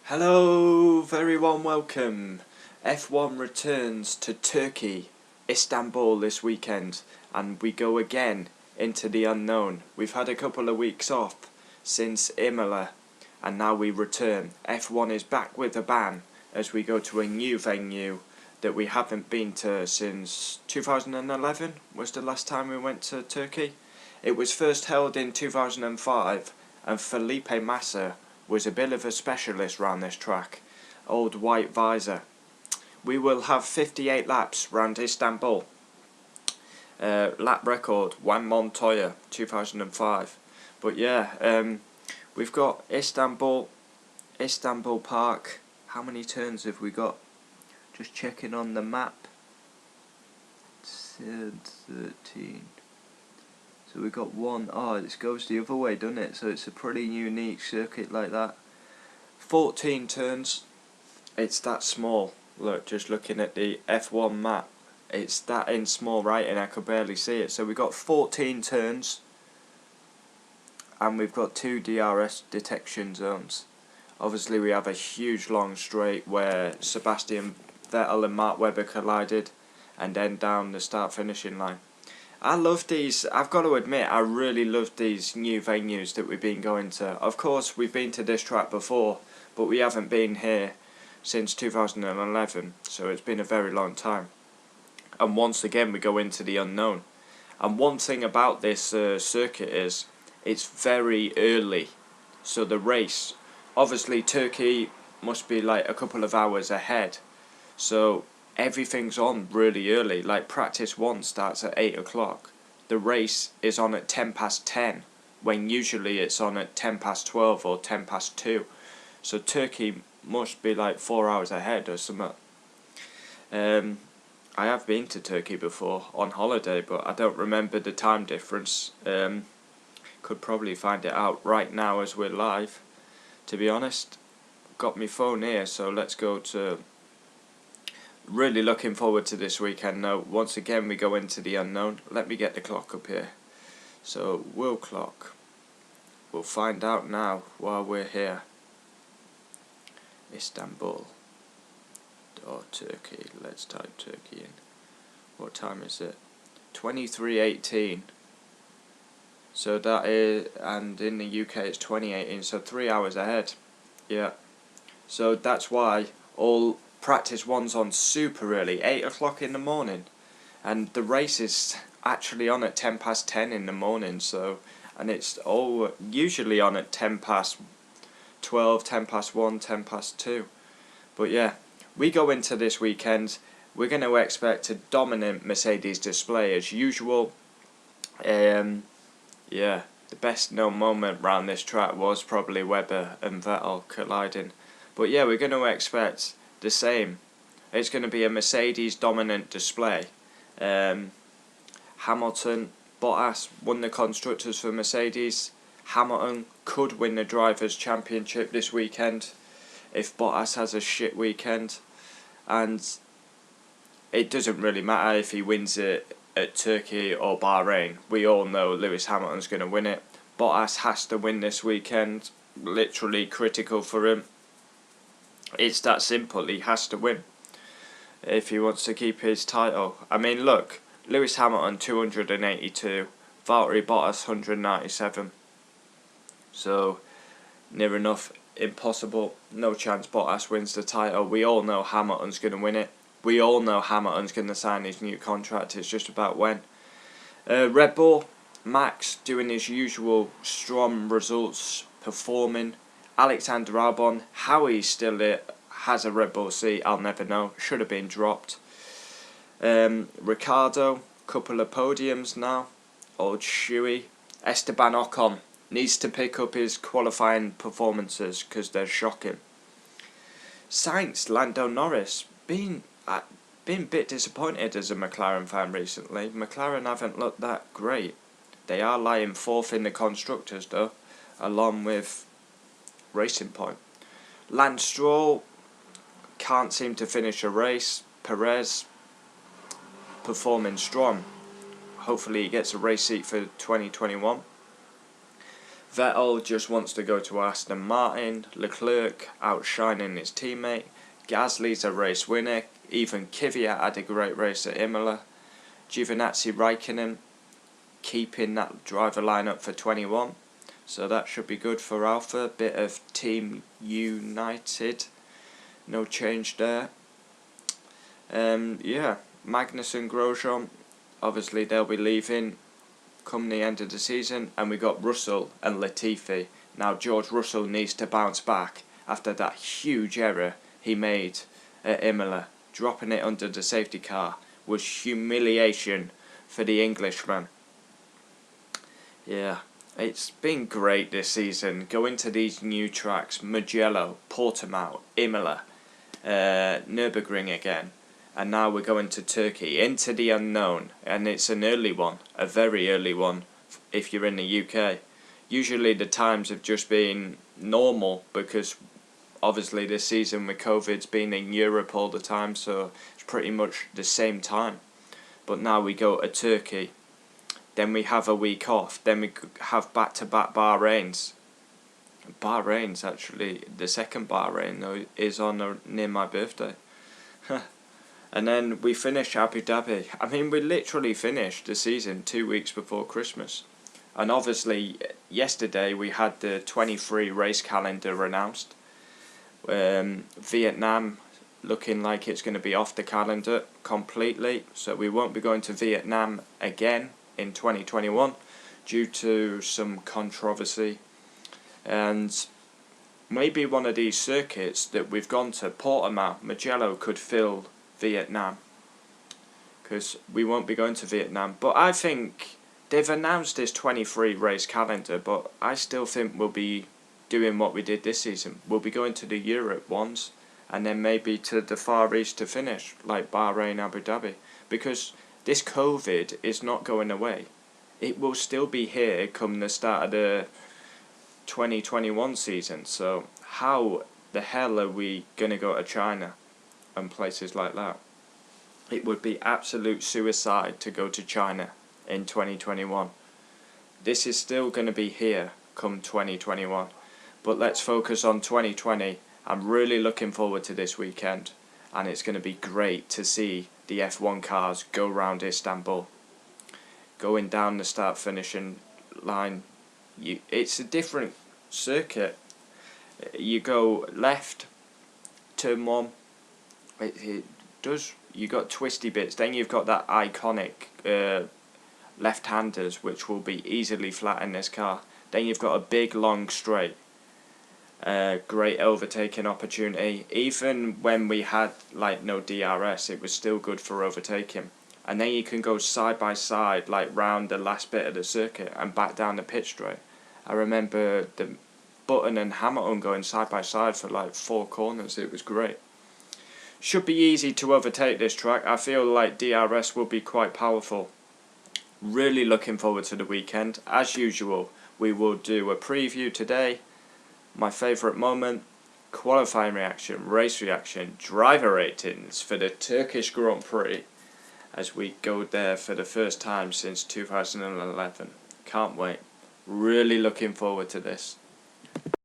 Hello, very warm welcome. F1 returns to Turkey, Istanbul this weekend, and we go again into the unknown. We've had a couple of weeks off since Imola, and now we return. F1 is back with a bang as we go to a new venue that we haven't been to since 2011 was the last time we went to Turkey. It was first held in 2005, and Felipe Massa was a bit of a specialist round this track. Old white visor. We will have 58 laps round Istanbul. Lap record Juan Montoya 2005. But yeah, we've got Istanbul Park. How many turns have we got? Just checking on the map. 13. So we got one. Oh, it goes the other way, doesn't it? So it's a pretty unique circuit like that. 14 turns. It's that small. Look, just looking at the F1 map, it's that in small writing I could barely see it. So we got 14 turns, and we've got 2 DRS detection zones. Obviously, we have a huge long straight where Sebastian Vettel and Mark Webber collided, and then down the start finishing line. I love these. I've got to admit, I really love these new venues that we've been going to. Of course, we've been to this track before, but we haven't been here since 2011, so it's been a very long time. And once again, we go into the unknown. And one thing about this circuit is it's very early. So the race, obviously Turkey must be like a couple of hours ahead. So everything's on really early. Like practice 1 starts at 8 o'clock. The race is on at 10 past 10, when usually it's on at 10 past 12 or 10 past 2. So Turkey must be like 4 hours ahead or something. I have been to Turkey before on holiday, but I don't remember the time difference. Could probably find it out right now as we're live, to be honest. Got my phone here, so let's go to... Really looking forward to this weekend now. Once again we go into the unknown. Let me get the clock up here. So world clock. We'll find out now while we're here. Istanbul or Turkey. Let's type Turkey in. What time is it? 23:18. So that is, and in the UK it's 20:18, so 3 hours ahead. Yeah. So that's why all practice 1's on super early, 8 o'clock in the morning, and the race is actually on at 10 past 10 in the morning. So, and it's all usually on at 10 past 12, 10 past 1, 10 past 2. But yeah, we go into this weekend, we're going to expect a dominant Mercedes display as usual. Yeah, the best known moment round this track was probably Webber and Vettel colliding. But yeah, we're going to expect the same. It's going to be a Mercedes dominant display. Hamilton, Bottas won the constructors for Mercedes. Hamilton could win the drivers' championship this weekend if Bottas has a shit weekend, and it doesn't really matter if he wins it at Turkey or Bahrain. We all know Lewis Hamilton's going to win it. Bottas has to win this weekend, literally critical for him. It's that simple. He has to win if he wants to keep his title. I mean, look, Lewis Hamilton 282, Valtteri Bottas 197. So near enough impossible. No chance Bottas wins the title. We all know Hamilton's going to win it. We all know Hamilton's going to sign his new contract. It's just about when. Red Bull, Max doing his usual strong results, performing. Alexander Albon, how he's still has a Red Bull seat, I'll never know. Should have been dropped. Ricciardo, couple of podiums now. Old Shoey. Esteban Ocon needs to pick up his qualifying performances because they're shocking. Sainz, Lando Norris, been a bit disappointed as a McLaren fan recently. McLaren haven't looked that great. They are lying 4th in the constructors though, along with Racing Point. Lance Stroll can't seem to finish a race. Perez performing strong. Hopefully he gets a race seat for 2021. Vettel just wants to go to Aston Martin. Leclerc outshining his teammate. Gasly's a race winner. Even Kvyat had a great race at Imola. Giovinazzi Raikkonen keeping that driver lineup for 21. So that should be good for Alpha. Bit of Team United. No change there. Yeah, Magnussen, Grosjean, obviously they'll be leaving come the end of the season. And we got Russell and Latifi. Now George Russell needs to bounce back after that huge error he made at Imola. Dropping it under the safety car was humiliation for the Englishman. Yeah, it's been great this season. Going to these new tracks, Mugello, Portimao, Imola, Nürburgring again. And now we're going to Turkey, into the unknown. And it's an early one, a very early one, if you're in the UK. Usually the times have just been normal, because obviously this season with COVID's been in Europe all the time, so it's pretty much the same time. But now we go to Turkey, then we have a week off, then we have back-to-back Bahrains. Bahrain's actually, the second Bahrain though, is on near my birthday. And then we finish Abu Dhabi. I mean, we literally finished the season 2 weeks before Christmas. And obviously, yesterday we had the 23 race calendar announced. Vietnam looking like it's going to be off the calendar completely, so we won't be going to Vietnam again in 2021 due to some controversy. And maybe one of these circuits that we've gone to, Portimao, Mugello, could fill Vietnam, because we won't be going to Vietnam. But I think they've announced this 23 race calendar, but I still think we'll be doing what we did this season. We'll be going to the Europe ones, and then maybe to the Far East to finish, like Bahrain, Abu Dhabi, because this COVID is not going away. It will still be here come the start of the 2021 season. So how the hell are we going to go to China and places like that? It would be absolute suicide to go to China in 2021. This is still going to be here come 2021. But let's focus on 2020. I'm really looking forward to this weekend, and it's going to be great to see the F1 cars go round Istanbul. Going down the start finishing line, it's a different circuit. You go left, turn one, it does, you got twisty bits, then you've got that iconic left-handers which will be easily flat in this car. Then you've got a big long straight. Great overtaking opportunity. Even when we had like no DRS, it was still good for overtaking. And then you can go side by side, like round the last bit of the circuit and back down the pit straight. I remember the Button and Hamilton going side by side for like 4 corners. It was great. Should be easy to overtake this track. I feel like DRS will be quite powerful. Really looking forward to the weekend. As usual, we will do a preview today. My favourite moment, qualifying reaction, race reaction, driver ratings for the Turkish Grand Prix as we go there for the first time since 2011. Can't wait. Really looking forward to this.